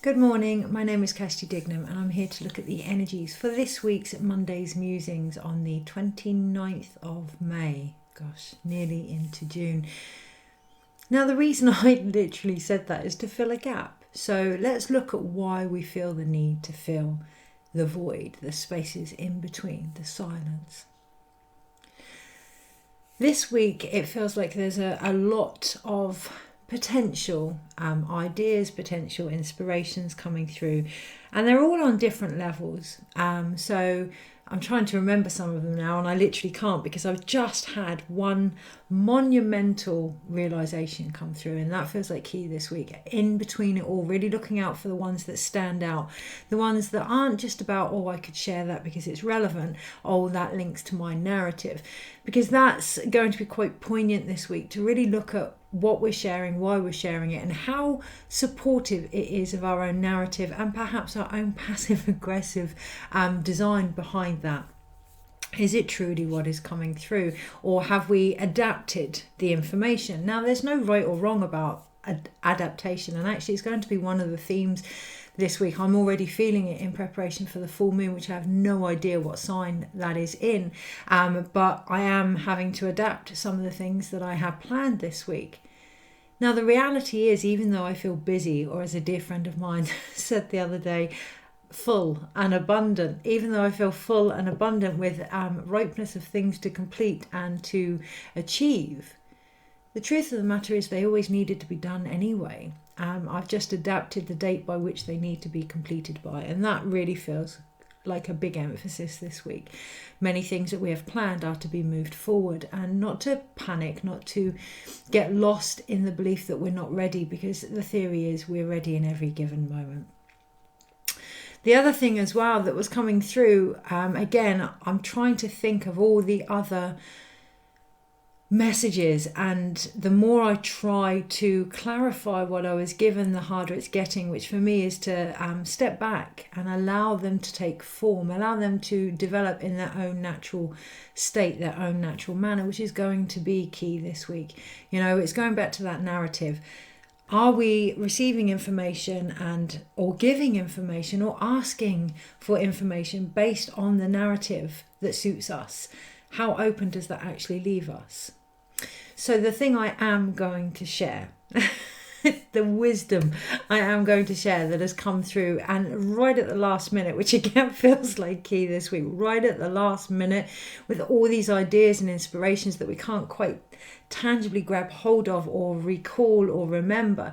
Good morning, my name is Kirsty Dignam and I'm here to look at the energies for this week's Monday's Musings on the 29th of May. Gosh, nearly into June. Now the reason I literally said that is to fill a gap. So let's look at why we feel the need to fill the void, the spaces in between, the silence. This week it feels like there's a lot of potential ideas, potential inspirations coming through, and they're all on different levels. So I'm trying to remember some of them now, and I literally can't because I've just had one monumental realization come through, and that feels like key this week. In between it all, really looking out for the ones that stand out, the ones that aren't just about, oh, I could share that because it's relevant, oh, that links to my narrative, because that's going to be quite poignant this week to really look at what we're sharing, why we're sharing it, and how supportive it is of our own narrative and perhaps our own passive aggressive design behind that. Is it truly what is coming through, or have we adapted the information? Now, there's no right or wrong about adaptation, and actually it's going to be one of the themes this week. I'm already feeling it in preparation for the full moon, which I have no idea what sign that is in, but I am having to adapt some of the things that I have planned this week. Now the reality is, even though I feel busy, or as a dear friend of mine said the other day, full and abundant, even though I feel full and abundant with ripeness of things to complete and to achieve, the truth of the matter is they always needed to be done anyway. I've just adapted the date by which they need to be completed by, and that really feels like a big emphasis this week. Many things that we have planned are to be moved forward, and not to panic, not to get lost in the belief that we're not ready, because the theory is we're ready in every given moment. The other thing as well that was coming through, again, I'm trying to think of all the other messages, and the more I try to clarify what I was given, the harder it's getting, which for me is to step back and allow them to take form, allow them to develop in their own natural state, their own natural manner, which is going to be key this week. You know, it's going back to that narrative. Are we receiving information or giving information or asking for information based on the narrative that suits us? How open does that actually leave us? So the thing I am going to share, the wisdom I am going to share that has come through, and right at the last minute, which again feels like key this week, right at the last minute, with all these ideas and inspirations that we can't quite tangibly grab hold of or recall or remember,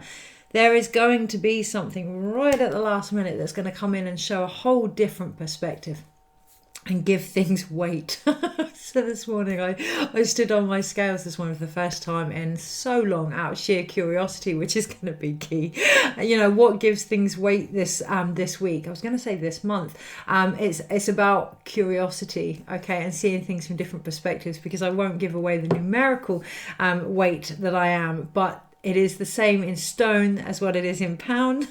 there is going to be something right at the last minute that's going to come in and show a whole different perspective and give things weight. So this morning I stood on my scales this morning for the first time in so long, out of sheer curiosity, which is going to be key. You know, what gives things weight this week? I was going to say this month. It's about curiosity, okay, and seeing things from different perspectives, because I won't give away the numerical weight that I am, but it is the same in stone as what it is in pound.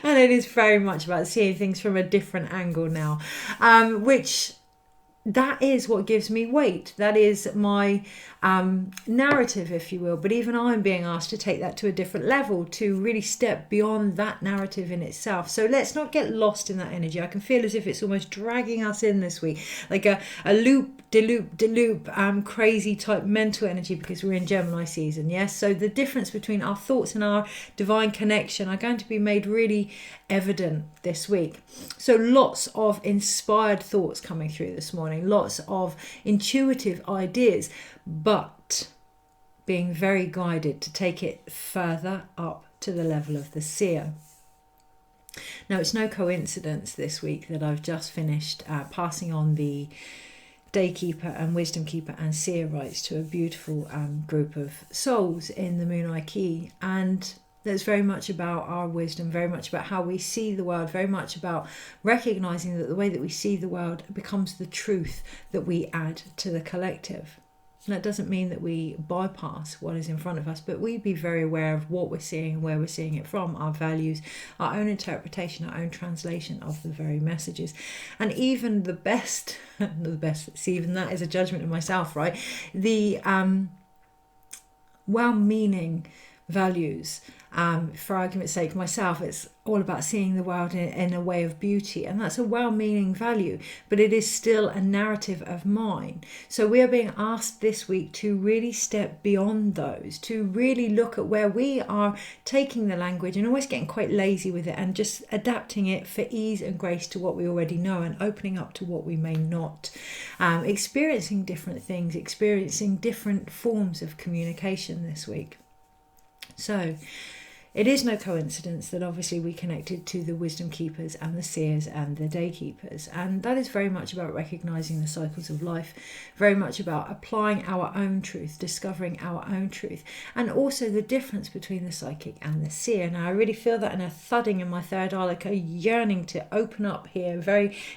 And it is very much about seeing things from a different angle now, which that is what gives me weight. That is my narrative, if you will. But even I'm being asked to take that to a different level, to really step beyond that narrative in itself. So let's not get lost in that energy. I can feel as if it's almost dragging us in this week, like a loop-de-loop, crazy type mental energy, because we're in Gemini season, yes? So the difference between our thoughts and our divine connection are going to be made really evident this week. So lots of inspired thoughts coming through this morning, lots of intuitive ideas, but being very guided to take it further up to the level of the seer. Now, it's no coincidence this week that I've just finished passing on the Daykeeper and Wisdom Keeper and Seer rights to a beautiful group of souls in the Moon Key, and that's very much about our wisdom, very much about how we see the world, very much about recognizing that the way that we see the world becomes the truth that we add to the collective. And that doesn't mean that we bypass what is in front of us, but we be very aware of what we're seeing and where we're seeing it from, our values, our own interpretation, our own translation of the very messages. And even the best, see, even that is a judgment of myself, right? The well-meaning values. For argument's sake, myself, it's all about seeing the world in a way of beauty, and that's a well-meaning value, but it is still a narrative of mine. So we are being asked this week to really step beyond those, to really look at where we are taking the language and always getting quite lazy with it and just adapting it for ease and grace to what we already know and opening up to what we may not. Experiencing different things, experiencing different forms of communication this week. So it is no coincidence that obviously we connected to the wisdom keepers and the seers and the day keepers, and that is very much about recognizing the cycles of life, very much about applying our own truth, discovering our own truth, and also the difference between the psychic and the seer. Now I really feel that in a thudding in my third eye, like a yearning to open up here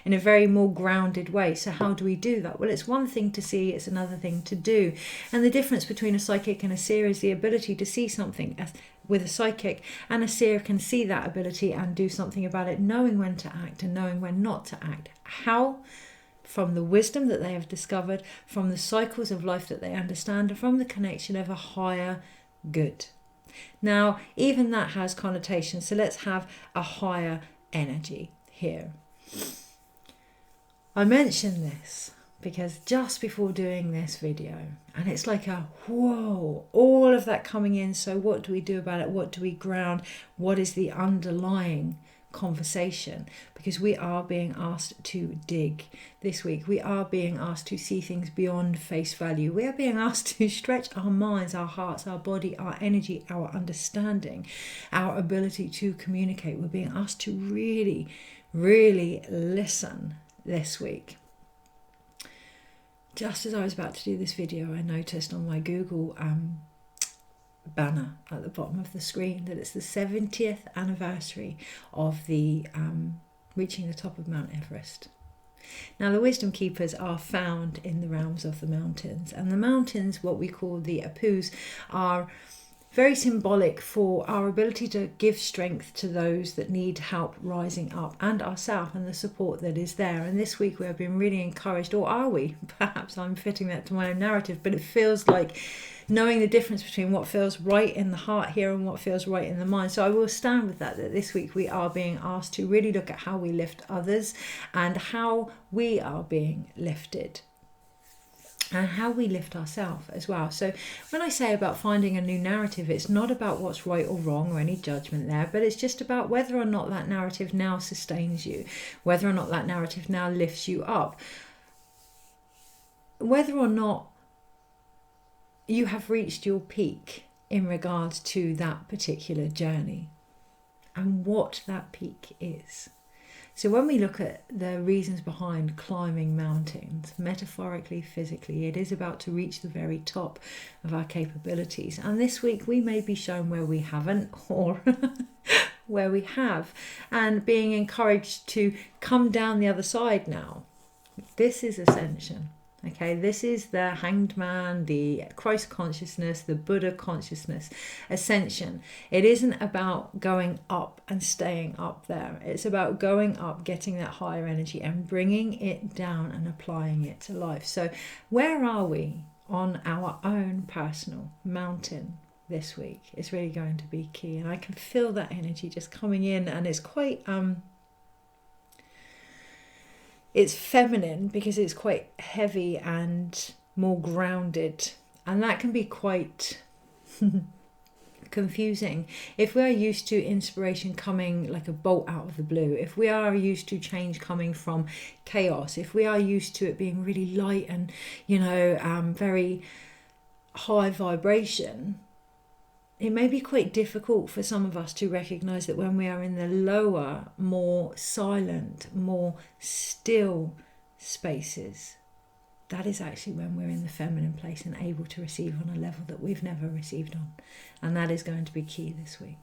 in a very more grounded way. So how do we do that? Well, it's one thing to see, it's another thing to do. And the difference between a psychic and a seer is the ability to see something with a psychic, and a seer can see that ability and do something about it, knowing when to act and knowing when not to act. How? From the wisdom that they have discovered, from the cycles of life that they understand, and from the connection of a higher good. Now, even that has connotations, so let's have a higher energy here. I mention this because just before doing this video, and it's like a whoa, all of that coming in. So what do we do about it? What do we ground? What is the underlying conversation? Because we are being asked to dig this week. We are being asked to see things beyond face value. We are being asked to stretch our minds, our hearts, our body, our energy, our understanding, our ability to communicate. We're being asked to really, really listen this week. Just as I was about to do this video, I noticed on my Google banner at the bottom of the screen that it's the 70th anniversary of the reaching the top of Mount Everest. Now, the wisdom keepers are found in the realms of the mountains, and the mountains, what we call the Apus, are very symbolic for our ability to give strength to those that need help rising up, and ourselves, and the support that is there. And this week we have been really encouraged, or are we? Perhaps I'm fitting that to my own narrative, but it feels like knowing the difference between what feels right in the heart here and what feels right in the mind. So I will stand with that this week we are being asked to really look at how we lift others and how we are being lifted, and how we lift ourselves as well. So when I say about finding a new narrative, it's not about what's right or wrong or any judgment there, but it's just about whether or not that narrative now sustains you, whether or not that narrative now lifts you up, whether or not you have reached your peak in regards to that particular journey, and what that peak is. So when we look at the reasons behind climbing mountains, metaphorically, physically, it is about to reach the very top of our capabilities. And this week we may be shown where we haven't, or where we have, and being encouraged to come down the other side now. This is ascension. Okay, this is the hanged man, the Christ consciousness, the Buddha consciousness, ascension. It isn't about going up and staying up there. It's about going up, getting that higher energy and bringing it down and applying it to life. So where are we on our own personal mountain this week is really going to be key. And I can feel that energy just coming in, and it's quite... it's feminine because it's quite heavy and more grounded, and that can be quite confusing. If we are used to inspiration coming like a bolt out of the blue, if we are used to change coming from chaos, if we are used to it being really light and, very high vibration, it may be quite difficult for some of us to recognise that when we are in the lower, more silent, more still spaces, that is actually when we're in the feminine place and able to receive on a level that we've never received on. And that is going to be key this week.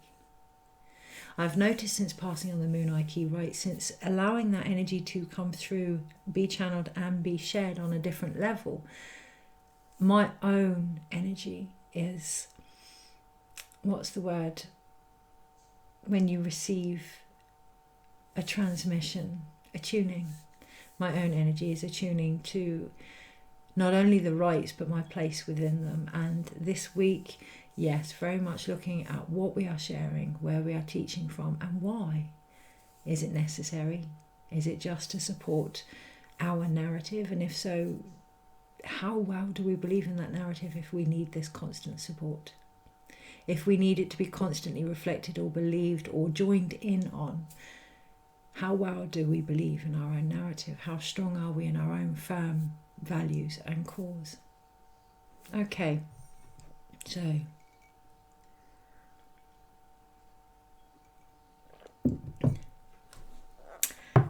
I've noticed since passing on the Moon Eye key, right, since allowing that energy to come through, be channeled and be shared on a different level, my own energy is... what's the word? When you receive a transmission, a tuning. My own energy is attuning to not only the rights, but my place within them. And this week, Yes, very much looking at what we are sharing, where we are teaching from, and why. Is it necessary? Is it just to support our narrative? And if so, how well do we believe in that narrative if we need this constant support? If we need it to be constantly reflected or believed or joined in on, how well do we believe in our own narrative? How strong are we in our own firm values and cause? Okay, so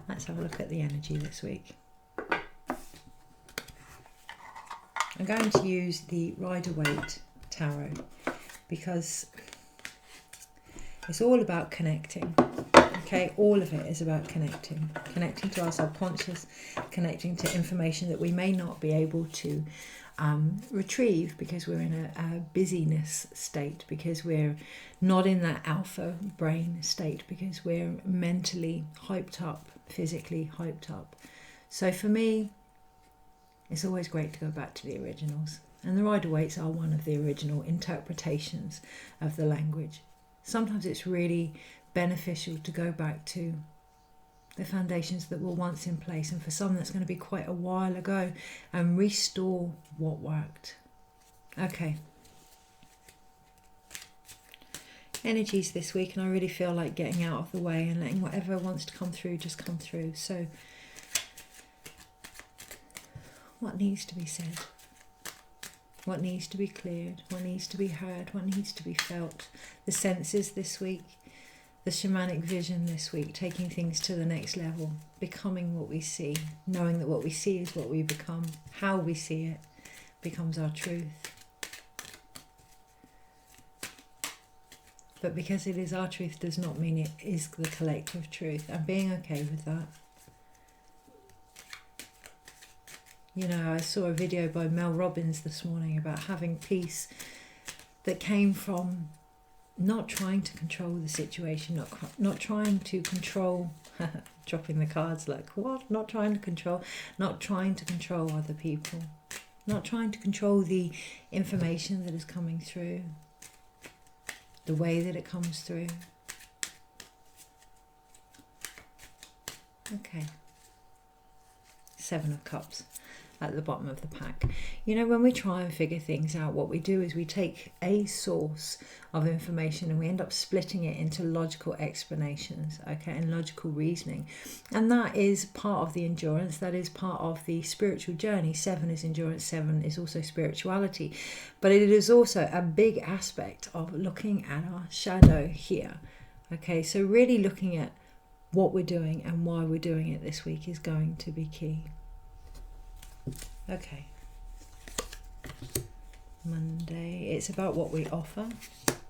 let's have a look at the energy this week. I'm going to use the Rider-Waite Tarot because it's all about connecting. Okay, all of it is about connecting to our subconscious, connecting to information that we may not be able to retrieve because we're in a busyness state, because we're not in that alpha brain state, because we're mentally hyped up, physically hyped up. So for me, it's always great to go back to the originals. And the Rider-Waites are one of the original interpretations of the language. Sometimes it's really beneficial to go back to the foundations that were once in place, and for some that's going to be quite a while ago, and restore what worked. Okay. Energies this week, and I really feel like getting out of the way and letting whatever wants to come through just come through. So what needs to be said? What needs to be cleared? What needs to be heard? What needs to be felt? The senses this week, the shamanic vision this week, taking things to the next level, becoming what we see, knowing that what we see is what we become, how we see it becomes our truth. But because it is our truth does not mean it is the collective truth, and being okay with that. You know, I saw a video by Mel Robbins this morning about having peace that came from not trying to control the situation, not trying to control, dropping the cards like, what? Not trying to control other people, not trying to control the information that is coming through, the way that it comes through. Okay. 7 of Cups at the bottom of the pack. You know, when we try and figure things out, what we do is we take a source of information and we end up splitting it into logical explanations, okay, and logical reasoning. And that is part of the endurance, that is part of the spiritual journey. 7 is endurance, 7 is also spirituality. But it is also a big aspect of looking at our shadow here. Okay, so really looking at what we're doing and why we're doing it this week is going to be key. Okay. Monday, it's about what we offer.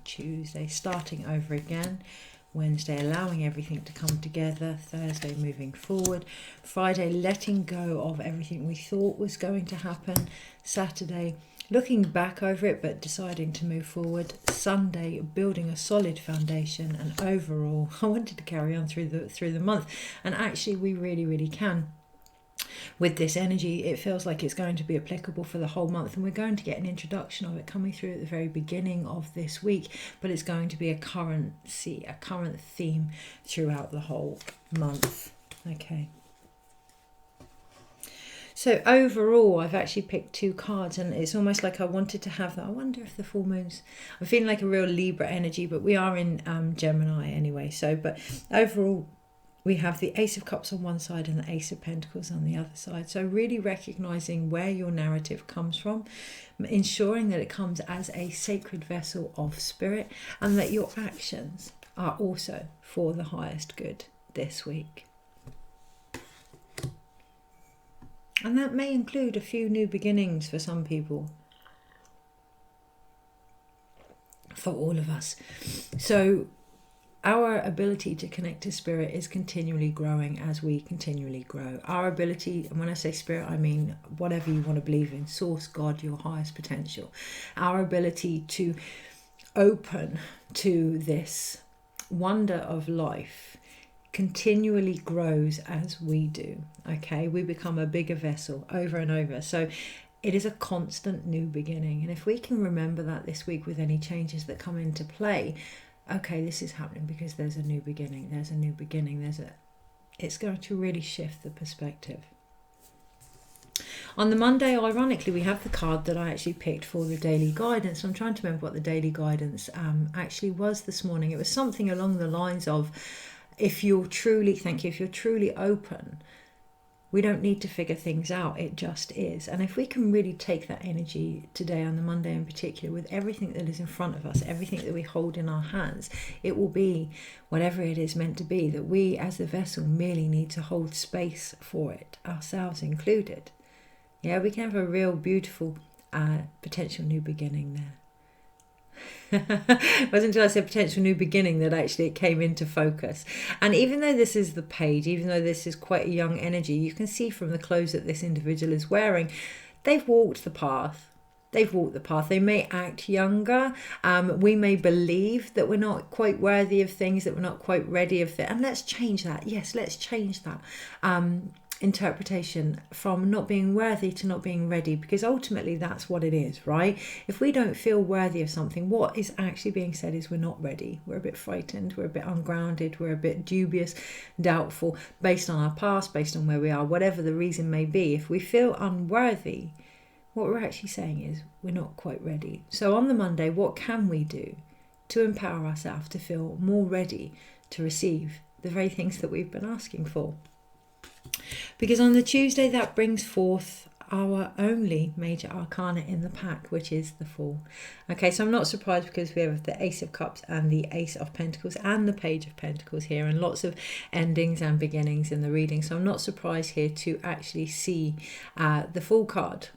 Tuesday, starting over again. Wednesday, allowing everything to come together. Thursday, moving forward. Friday, letting go of everything we thought was going to happen. Saturday, looking back over it but deciding to move forward. Sunday, building a solid foundation. And overall, I wanted to carry on through the month, and actually we really can. With this energy, it feels like it's going to be applicable for the whole month, and we're going to get an introduction of it coming through at the very beginning of this week, but it's going to be a current theme throughout the whole month. Okay. So overall, I've actually picked 2 cards, and it's almost like I wanted to have that. I wonder if the full moons, I'm feeling like a real Libra energy, but we are in Gemini anyway. So, but overall, we have the Ace of Cups on one side and the Ace of Pentacles on the other side. So really recognizing where your narrative comes from, ensuring that it comes as a sacred vessel of spirit, and that your actions are also for the highest good this week. And that may include a few new beginnings for some people. For all of us. So our ability to connect to spirit is continually growing as we continually grow. Our ability, and when I say spirit, I mean whatever you want to believe in, source, God, your highest potential. Our ability to open to this wonder of life continually grows as we do. Okay, we become a bigger vessel over and over. So it is a constant new beginning. And if we can remember that this week with any changes that come into play, okay, this is happening because there's a new beginning, there's a new beginning, it's going to really shift the perspective. On the Monday, ironically, we have the card that I actually picked for the daily guidance. I'm trying to remember what the daily guidance actually was this morning. It was something along the lines of, if you're truly open, we don't need to figure things out, it just is. And if we can really take that energy today, on the Monday in particular, with everything that is in front of us, everything that we hold in our hands, it will be whatever it is meant to be, that we as the vessel merely need to hold space for it, ourselves included. Yeah, we can have a real beautiful potential new beginning there. It wasn't until I said potential new beginning that actually it came into focus. And even though this is the page, even though this is quite a young energy, you can see from the clothes that this individual is wearing, they've walked the path. They may act younger. We may believe that we're not quite worthy of things, that we're not quite ready of it. And let's change that. Yes, let's change that. Interpretation from not being worthy to not being ready, because ultimately that's what it is, right? If we don't feel worthy of something, what is actually being said is we're not ready. We're a bit frightened, we're a bit ungrounded, we're a bit dubious, doubtful, based on our past, based on where we are, whatever the reason may be. If we feel unworthy, what we're actually saying is we're not quite ready. So on the Monday, what can we do to empower ourselves to feel more ready to receive the very things that we've been asking for? Because on the Tuesday, that brings forth our only major arcana in the pack, which is the Fool. Okay, so I'm not surprised, because we have the Ace of Cups and the Ace of Pentacles and the Page of Pentacles here, and lots of endings and beginnings in the reading. So I'm not surprised here to actually see the Fool card,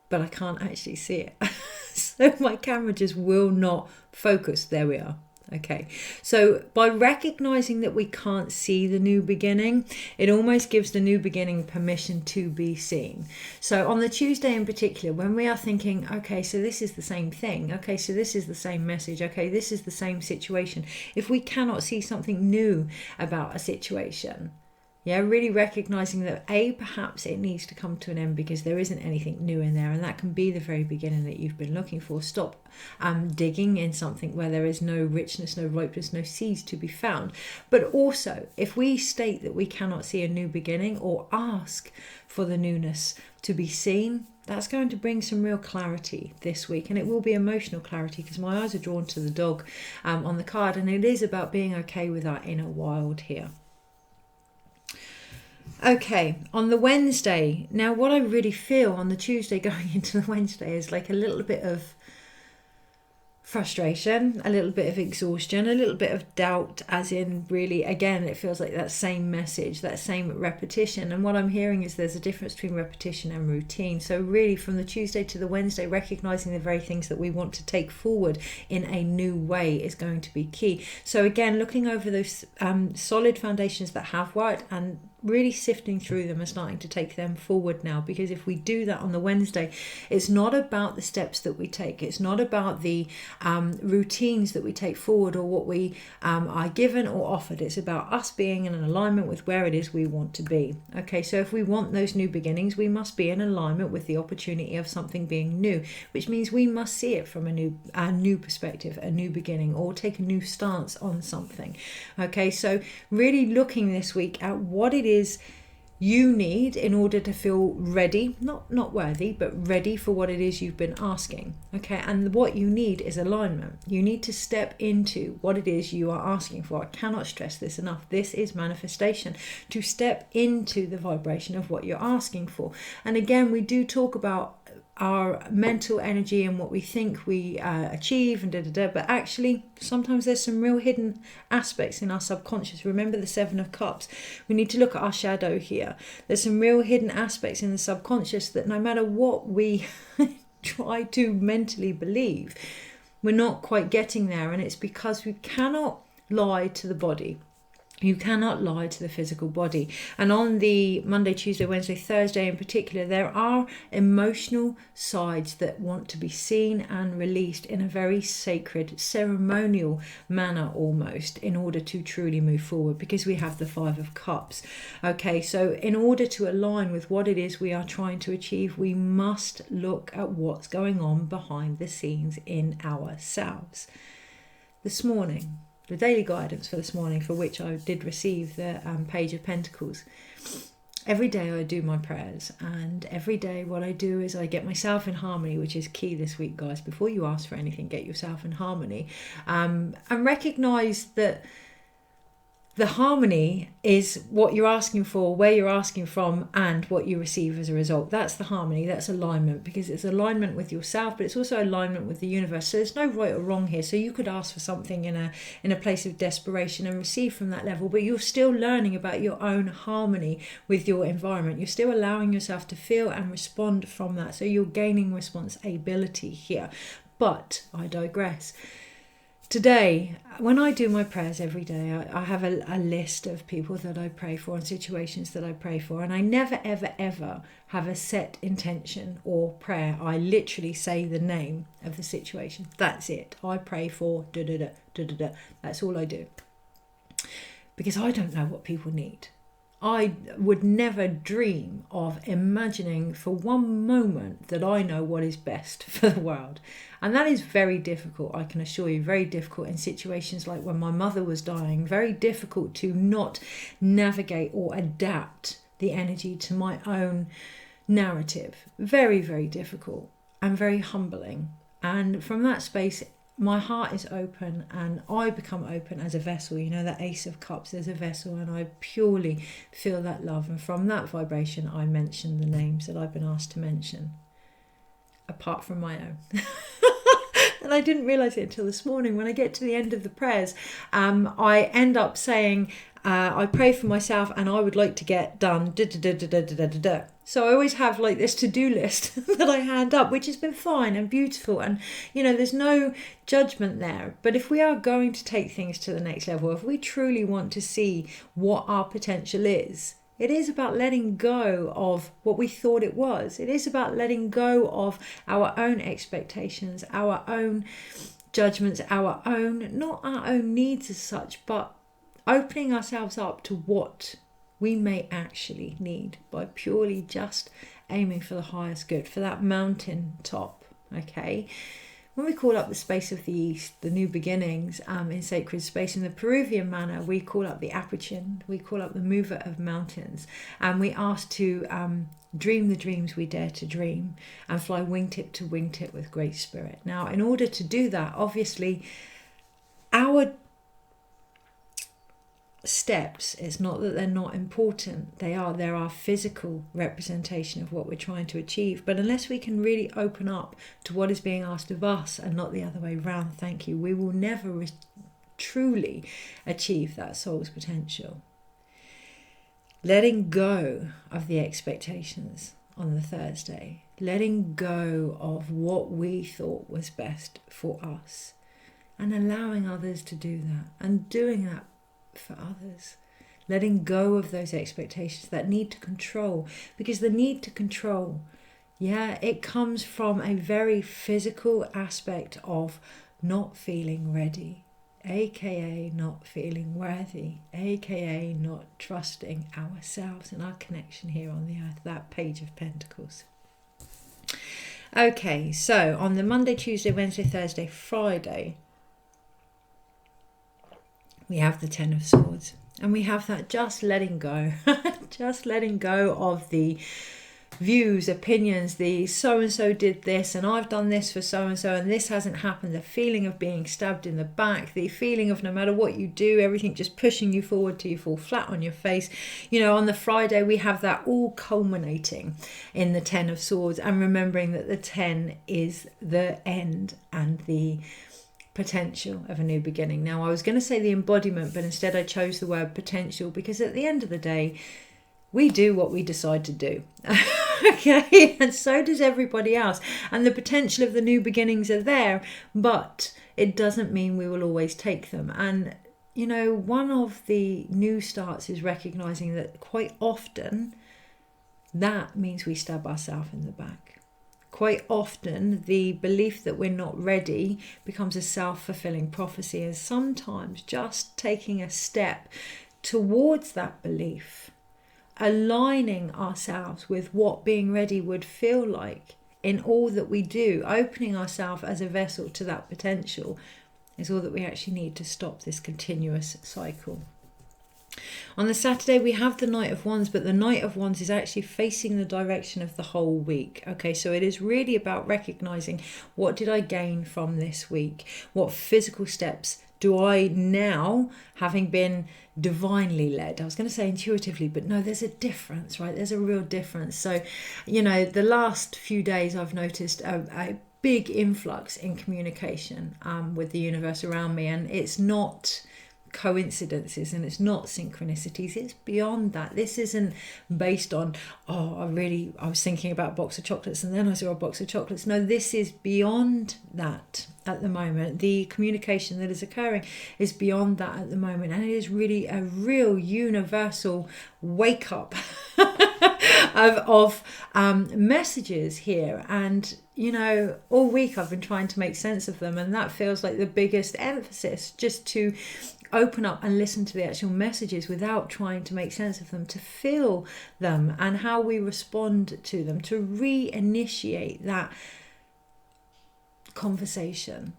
but I can't actually see it. So my camera just will not focus. There we are. Okay, so by recognizing that we can't see the new beginning, it almost gives the new beginning permission to be seen. So on the Tuesday in particular, when we are thinking, okay, so this is the same thing, okay, so this is the same message, okay, this is the same situation, if we cannot see something new about a situation, yeah, really recognizing that perhaps it needs to come to an end because there isn't anything new in there, and that can be the very beginning that you've been looking for. Stop digging in something where there is no richness, no ripeness, no seeds to be found. But also, if we state that we cannot see a new beginning or ask for the newness to be seen, that's going to bring some real clarity this week, and it will be emotional clarity, because my eyes are drawn to the dog on the card, and it is about being okay with our inner wild here. Okay, on the Wednesday, now what I really feel on the Tuesday going into the Wednesday is like a little bit of frustration, a little bit of exhaustion, a little bit of doubt, as in really, again, it feels like that same message, that same repetition. And what I'm hearing is there's a difference between repetition and routine. So really from the Tuesday to the Wednesday, recognizing the very things that we want to take forward in a new way is going to be key. So again, looking over those solid foundations that have worked and really sifting through them and starting to take them forward now. Because if we do that on the Wednesday, it's not about the steps that we take, it's not about the routines that we take forward or what we are given or offered. It's about us being in an alignment with where it is we want to be. Okay, so if we want those new beginnings, we must be in alignment with the opportunity of something being new, which means we must see it from a new perspective, a new beginning, or take a new stance on something. Okay, so really looking this week at what it is you need in order to feel ready, not worthy, but ready for what it is you've been asking. Okay, and what you need is alignment. You need to step into what it is you are asking for. I cannot stress this enough. This is manifestation, to step into the vibration of what you're asking for. And again, we do talk about our mental energy and what we think we achieve and but actually sometimes there's some real hidden aspects in our subconscious. Remember the Seven of Cups, we need to look at our shadow here. There's some real hidden aspects in the subconscious that no matter what we try to mentally believe, we're not quite getting there, and it's because we cannot lie to the body. You cannot lie to the physical body. And on the Monday, Tuesday, Wednesday, Thursday in particular, there are emotional sides that want to be seen and released in a very sacred, ceremonial manner almost, in order to truly move forward, because we have the Five of Cups. Okay, so in order to align with what it is we are trying to achieve, we must look at what's going on behind the scenes in ourselves. This morning, the daily guidance for this morning, for which I did receive the Page of Pentacles. Every day I do my prayers, and every day what I do is I get myself in harmony, which is key this week, guys. Before you ask for anything, get yourself in harmony, and recognise that the harmony is what you're asking for, where you're asking from, and what you receive as a result. That's the harmony, that's alignment, because it's alignment with yourself, but it's also alignment with the universe. So there's no right or wrong here. So you could ask for something in a place of desperation and receive from that level, but you're still learning about your own harmony with your environment. You're still allowing yourself to feel and respond from that. So you're gaining responsibility here. But I digress. Today, when I do my prayers every day, I have a list of people that I pray for and situations that I pray for. And I never, ever, ever have a set intention or prayer. I literally say the name of the situation. That's it. I pray for da-da-da, da-da-da. That's all I do. Because I don't know what people need. I would never dream of imagining for one moment that I know what is best for the world. And that is very difficult, I can assure you, very difficult in situations like when my mother was dying, very difficult to not navigate or adapt the energy to my own narrative. Very, very difficult and very humbling. And from that space, my heart is open and I become open as a vessel. You know, that Ace of Cups, there's a vessel, and I purely feel that love. And from that vibration, I mention the names that I've been asked to mention, apart from my own. And I didn't realise it until this morning. When I get to the end of the prayers, I end up saying, I pray for myself and I would like to get done da-da-da-da-da-da-da-da. So I always have like this to-do list that I hand up, which has been fine and beautiful. And, you know, there's no judgment there. But if we are going to take things to the next level, if we truly want to see what our potential is, it is about letting go of what we thought it was. It is about letting go of our own expectations, our own judgments, our own, not our own needs as such, but opening ourselves up to what we may actually need by purely just aiming for the highest good, for that mountain top, okay? When we call up the space of the East, the new beginnings in sacred space, in the Peruvian manner, we call up the adaption, we call up the mover of mountains, and we ask to dream the dreams we dare to dream and fly wingtip to wingtip with great spirit. Now, in order to do that, obviously, our steps, it's not that they're not important, they're our physical representation of what we're trying to achieve, but unless we can really open up to what is being asked of us and not the other way around, thank you, we will never truly achieve that soul's potential. Letting go of the expectations on the Thursday, letting go of what we thought was best for us, and allowing others to do that, and doing that for others, letting go of those expectations, that need to control, because the need to control, it comes from a very physical aspect of not feeling ready, aka not feeling worthy, aka not trusting ourselves and our connection here on the earth, that Page of Pentacles. Okay, so on the Monday, Tuesday, Wednesday, Thursday, Friday, we have the Ten of Swords, and we have that just letting go, just letting go of the views, opinions, the so-and-so did this, and I've done this for so-and-so, and this hasn't happened, the feeling of being stabbed in the back, the feeling of no matter what you do, everything just pushing you forward till you fall flat on your face. You know, on the Friday, we have that all culminating in the Ten of Swords, and remembering that the 10 is the end and the potential of a new beginning. Now, I was going to say the embodiment, but instead I chose the word potential, because at the end of the day, we do what we decide to do. Okay, and so does everybody else. And the potential of the new beginnings are there, but it doesn't mean we will always take them. And one of the new starts is recognizing that quite often that means we stab ourselves in the back. Quite often the belief that we're not ready becomes a self-fulfilling prophecy, and sometimes just taking a step towards that belief, aligning ourselves with what being ready would feel like in all that we do, opening ourselves as a vessel to that potential, is all that we actually need to stop this continuous cycle. On the Saturday, we have the Knight of Wands, but the Knight of Wands is actually facing the direction of the whole week. Okay, so it is really about recognizing, what did I gain from this week? What physical steps do I now, having been divinely led, I was going to say intuitively, but no, there's a difference, right? There's a real difference. So, the last few days I've noticed a big influx in communication with the universe around me, and it's not coincidences and it's not synchronicities, it's beyond that. This isn't based on, I was thinking about a box of chocolates and then I saw a box of chocolates. No, this is beyond that at the moment. The communication that is occurring is beyond that at the moment, and it is really a real universal wake up of messages here. And all week I've been trying to make sense of them, and that feels like the biggest emphasis, just to open up and listen to the actual messages without trying to make sense of them, to feel them and how we respond to them, to reinitiate that conversation,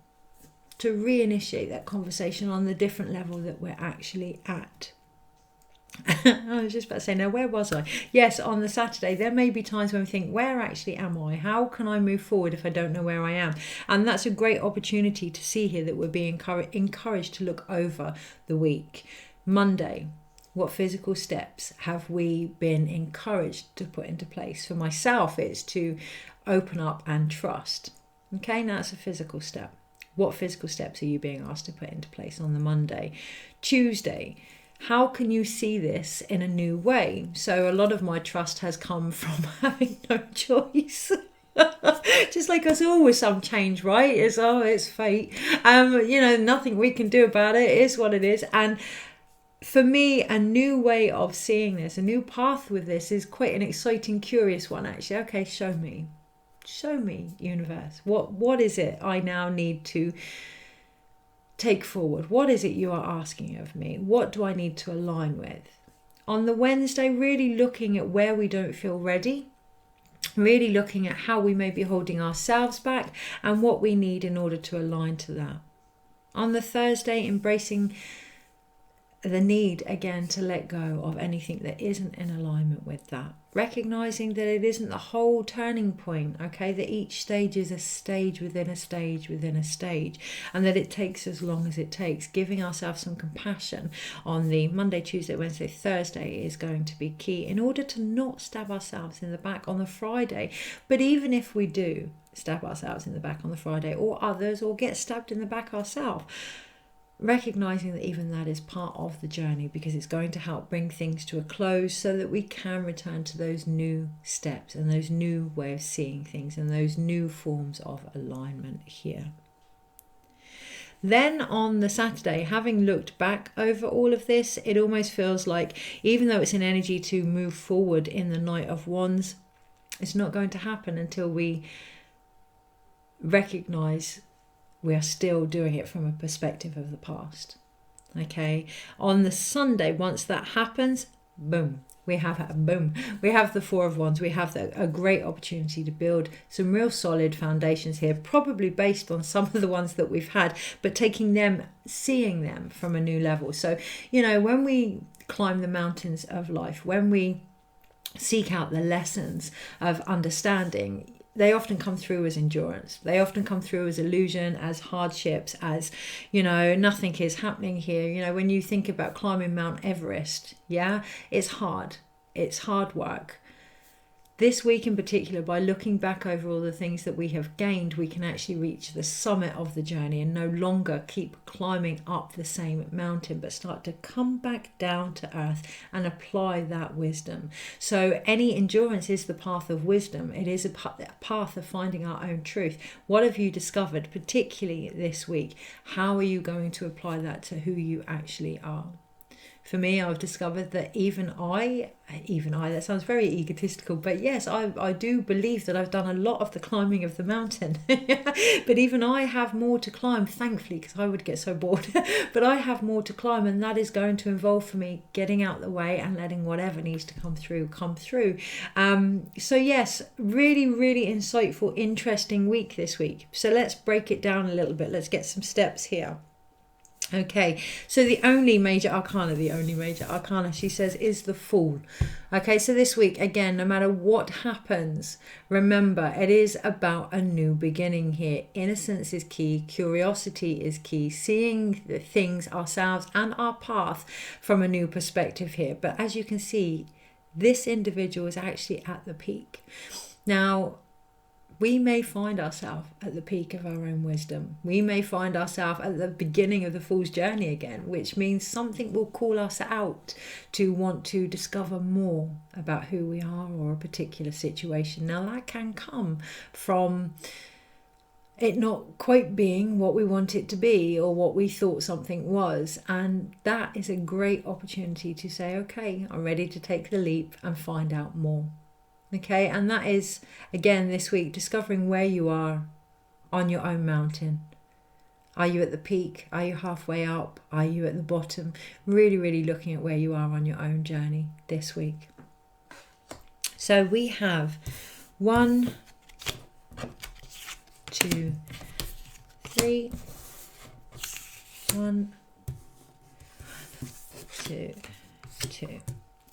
on the different level that we're actually at. I was just about to say, now where was I? Yes, on the Saturday, there may be times when we think, where actually am I? How can I move forward if I don't know where I am? And that's a great opportunity to see here that we're being encouraged to look over the week. Monday, what physical steps have we been encouraged to put into place? For myself, it's to open up and trust. Okay, now that's a physical step. What physical steps are you being asked to put into place on the Monday? Tuesday, how can you see this in a new way? So a lot of my trust has come from having no choice. Just like us all with some change, right? It's fate. Nothing we can do about it. It is what it is. And for me, a new way of seeing this, a new path with this, is quite an exciting, curious one, actually. Okay, show me, universe. What is it I now need to take forward? What is it you are asking of me? What do I need to align with? On the Wednesday, really looking at where we don't feel ready, really looking at how we may be holding ourselves back and what we need in order to align to that. On the Thursday, embracing the need again to let go of anything that isn't in alignment with that. Recognizing that it isn't the whole turning point, okay? That each stage is a stage within a stage within a stage, and that it takes as long as it takes. Giving ourselves some compassion on the Monday, Tuesday, Wednesday, Thursday is going to be key in order to not stab ourselves in the back on the Friday. But even if we do stab ourselves in the back on the Friday, or others, or get stabbed in the back ourselves, recognizing that even that is part of the journey, because it's going to help bring things to a close so that we can return to those new steps and those new way of seeing things and those new forms of alignment here. Then on the Saturday, having looked back over all of this, it almost feels like, even though it's an energy to move forward in the Knight of Wands, it's not going to happen until we recognize we are still doing it from a perspective of the past. Okay, on the Sunday, once that happens, boom, we have the Four of Wands. We have a great opportunity to build some real solid foundations here, probably based on some of the ones that we've had, but taking them, seeing them from a new level. So, when we climb the mountains of life, when we seek out the lessons of understanding, they often come through as endurance. They often come through as illusion, as hardships, as, nothing is happening here. When you think about climbing Mount Everest, it's hard. It's hard work. This week in particular, by looking back over all the things that we have gained, we can actually reach the summit of the journey and no longer keep climbing up the same mountain, but start to come back down to earth and apply that wisdom. So any endurance is the path of wisdom. It is a path of finding our own truth. What have you discovered, particularly this week? How are you going to apply that to who you actually are? For me, I've discovered that even I, that sounds very egotistical, but yes, I do believe that I've done a lot of the climbing of the mountain. But even I have more to climb, thankfully, because I would get so bored. But I have more to climb, and that is going to involve for me getting out the way and letting whatever needs to come through. So yes, really, really insightful, interesting week this week. So let's break it down a little bit. Let's get some steps here. Okay, so the only major arcana, she says, is the Fool. Okay, so this week, again, no matter what happens, remember, it is about a new beginning here. Innocence is key, curiosity is key, seeing the things, ourselves and our path from a new perspective here. But as you can see, this individual is actually at the peak. Now, we may find ourselves at the peak of our own wisdom. We may find ourselves at the beginning of the Fool's journey again, which means something will call us out to want to discover more about who we are or a particular situation. Now, that can come from it not quite being what we want it to be or what we thought something was. And that is a great opportunity to say, okay, I'm ready to take the leap and find out more. Okay, and that is, again, this week, discovering where you are on your own mountain. Are you at the peak? Are you halfway up? Are you at the bottom? Really, really looking at where you are on your own journey this week. So we have 1, 2, 3, 1, 2, 2.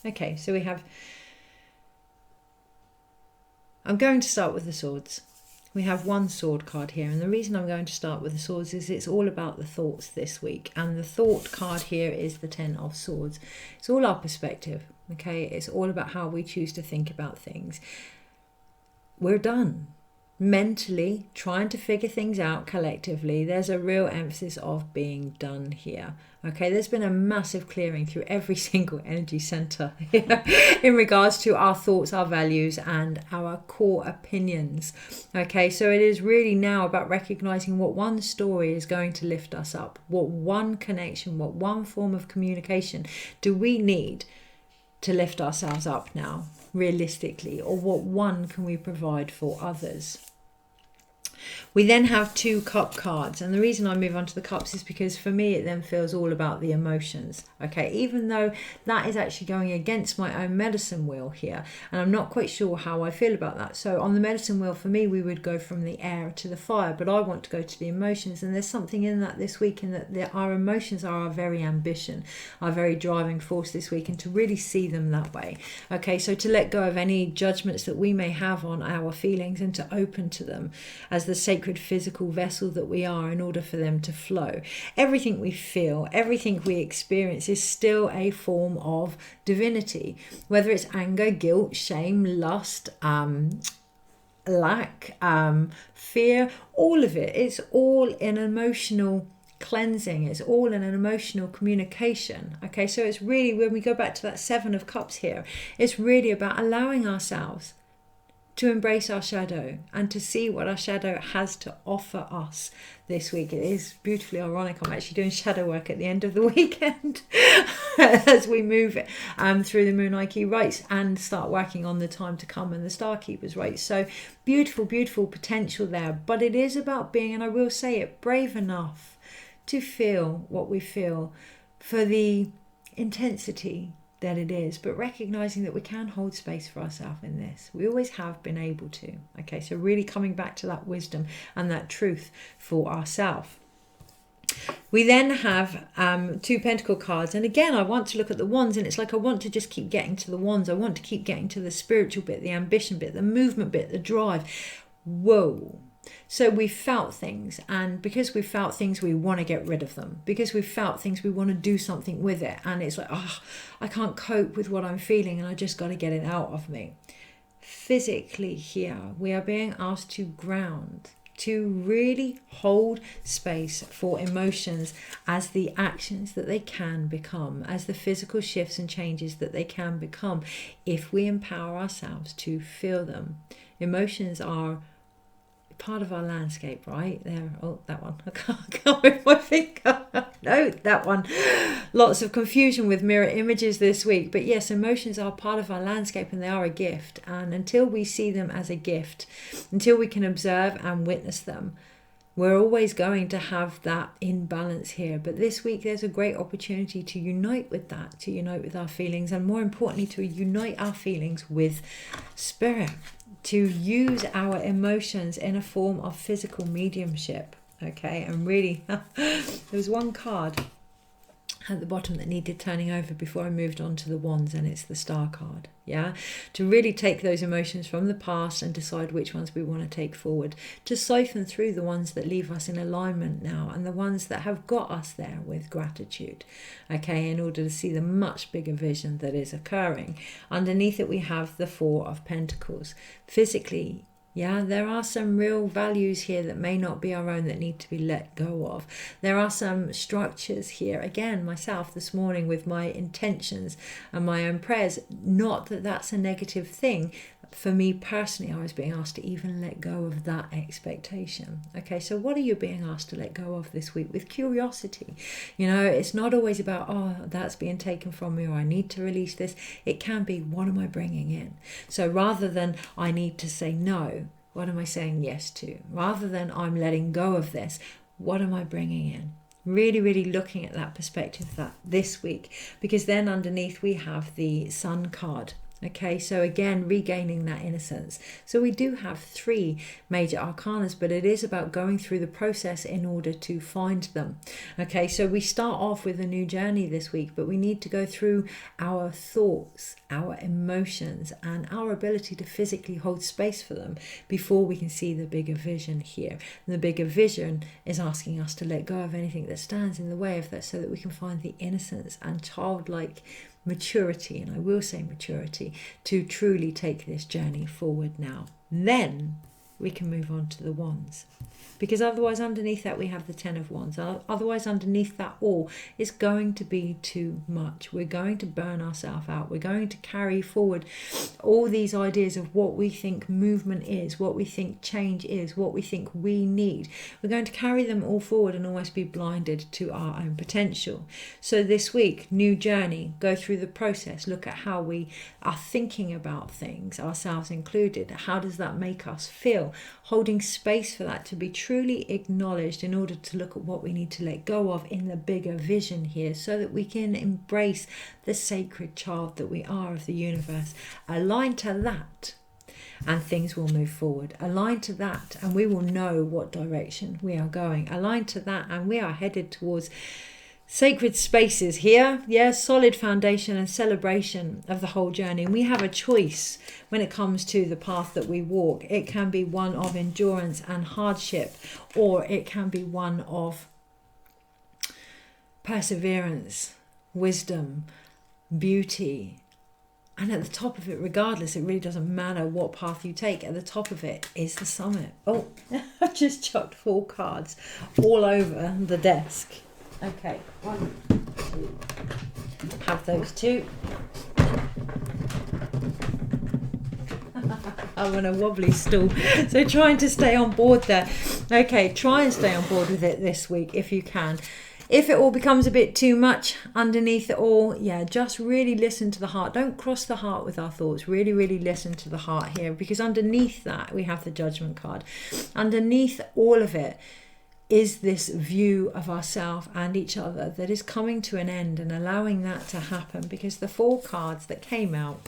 Okay, so we have... I'm going to start with the swords. We have 1 sword card here, and the reason I'm going to start with the swords is it's all about the thoughts this week, and the thought card here is the 10 of swords. It's all our perspective, okay? It's all about how we choose to think about things. We're done. Mentally trying to figure things out collectively. There's a real emphasis of being done here. Okay, there's been a massive clearing through every single energy center in regards to our thoughts, our values, and our core opinions. Okay, so it is really now about recognizing what one story is going to lift us up, what one connection, what one form of communication do we need to lift ourselves up now, realistically, or what one can we provide for others. We then have 2 cup cards, and the reason I move on to the cups is because for me it then feels all about the emotions. Okay, even though that is actually going against my own medicine wheel here, and I'm not quite sure how I feel about that. So on the medicine wheel for me, we would go from the air to the fire, but I want to go to the emotions, and there's something in that this week, in that our emotions are our very ambition, our very driving force this week, and to really see them that way. Okay, so to let go of any judgments that we may have on our feelings and to open to them as the sacred physical vessel that we are in order for them to flow. Everything we feel, everything we experience is still a form of divinity, whether it's anger, guilt, shame, lust, lack, fear, all of it. It's all an emotional cleansing. It's all in an emotional communication. Okay, so it's really, when we go back to that 7 of cups here, it's really about allowing ourselves to embrace our shadow and to see what our shadow has to offer us this week. It is beautifully ironic. I'm actually doing shadow work at the end of the weekend as we move through the Moon Nike rites and start working on the time to come and the Star Keepers rites. So beautiful, beautiful potential there. But it is about being, and I will say it, brave enough to feel what we feel for the intensity that it is, but recognizing that we can hold space for ourselves in this. We always have been able to. Okay, so really coming back to that wisdom and that truth for ourselves. We then have 2 pentacle cards, and again I want to look at the wands, and it's like I want to just keep getting to the wands. I want to keep getting to the spiritual bit, the ambition bit, the movement bit, the drive. Whoa. So we felt things, and because we felt things, we want to get rid of them. Because we felt things, we want to do something with it, and it's like, oh, I can't cope with what I'm feeling and I just got to get it out of me. physically here, we are being asked to ground, to really hold space for emotions as the actions that they can become, as the physical shifts and changes that they can become if we empower ourselves to feel them. Emotions are part of our landscape, right? There, oh, that one. I can't move my finger. No, that one. Lots of confusion with mirror images this week. But yes, emotions are part of our landscape and they are a gift. And until we see them as a gift, until we can observe and witness them, we're always going to have that imbalance here. But this week, there's a great opportunity to unite with that, to unite with our feelings, and more importantly, to unite our feelings with spirit, to use our emotions in a form of physical mediumship. Okay, and really, there was one card at the bottom that needed turning over before I moved on to the wands, and it's the star card. Yeah, to really take those emotions from the past and decide which ones we want to take forward, to siphon through the ones that leave us in alignment now and the ones that have got us there with gratitude, okay, in order to see the much bigger vision that is occurring. Underneath it we have the Four of Pentacles. Physically, yeah, there are some real values here that may not be our own that need to be let go of. There are some structures here. Again, myself this morning with my intentions and my own prayers, not that that's a negative thing. For me personally, I was being asked to even let go of that expectation. Okay, so what are you being asked to let go of this week with curiosity? You know, it's not always about, oh, that's being taken from me or I need to release this. It can be, what am I bringing in? So rather than I need to say no, what am I saying yes to? Rather than I'm letting go of this, what am I bringing in? Really, really looking at that perspective that this week, because then underneath we have the Sun card. Okay, so again, regaining that innocence. So we do have 3 major arcanas, but it is about going through the process in order to find them. Okay, so we start off with a new journey this week, but we need to go through our thoughts, our emotions, and our ability to physically hold space for them before we can see the bigger vision here. And the bigger vision is asking us to let go of anything that stands in the way of that so that we can find the innocence and childlike maturity, and I will say maturity, to truly take this journey forward now. Then we can move on to the wands. Because otherwise underneath that we have the 10 of Wands. Otherwise underneath that all is going to be too much. We're going to burn ourselves out. We're going to carry forward all these ideas of what we think movement is, what we think change is, what we think we need. We're going to carry them all forward and almost be blinded to our own potential. So this week, new journey, go through the process, look at how we are thinking about things, ourselves included. How does that make us feel? Holding space for that to be truly acknowledged in order to look at what we need to let go of in the bigger vision here, so that we can embrace the sacred child that we are of the universe. Align to that and things will move forward. Align to that and we will know what direction we are going. Align to that and we are headed towards sacred spaces here. Yes, solid foundation and celebration of the whole journey. And we have a choice when it comes to the path that we walk. It can be one of endurance and hardship, or it can be one of perseverance, wisdom, beauty. And at the top of it, regardless, it really doesn't matter what path you take. At the top of it is the summit. Oh, I've just chucked 4 cards all over the desk. Okay, 1, 2, have those 2. I'm on a wobbly stool, so trying to stay on board there. Okay, try and stay on board with it this week if you can. If it all becomes a bit too much underneath it all, yeah, just really listen to the heart. Don't cross the heart with our thoughts. Really, really listen to the heart here, because underneath that we have the Judgment card. Underneath all of it is this view of ourselves and each other that is coming to an end, and allowing that to happen, because the 4 cards that came out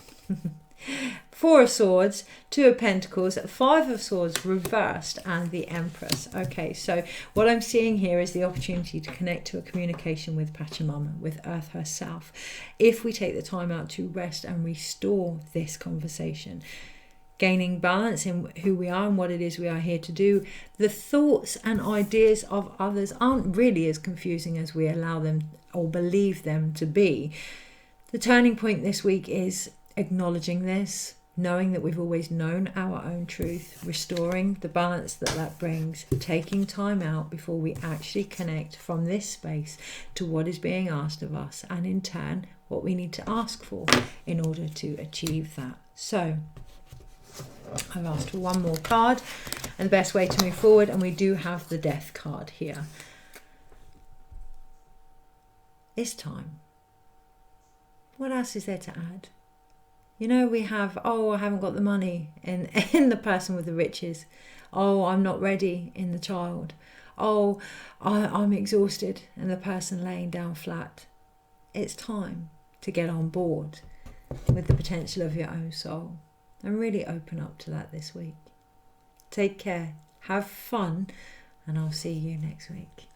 4 of Swords, 2 of Pentacles, 5 of Swords reversed, and the Empress. Okay, so what I'm seeing here is the opportunity to connect to a communication with Pachamama, with Earth herself, if we take the time out to rest and restore this conversation. Gaining balance in who we are and what it is we are here to do. The thoughts and ideas of others aren't really as confusing as we allow them or believe them to be. The turning point this week is acknowledging this, knowing that we've always known our own truth, restoring the balance that that brings, taking time out before we actually connect from this space to what is being asked of us, and in turn what we need to ask for in order to achieve that. So I've asked for one more card and the best way to move forward, and we do have the Death card here. It's time. What else is there to add? You know, we have, oh, I haven't got the money in the person with the riches. Oh, I'm not ready in the child. Oh, I'm exhausted in the person laying down flat. It's time to get on board with the potential of your own soul and really open up to that this week. Take care, have fun, and I'll see you next week.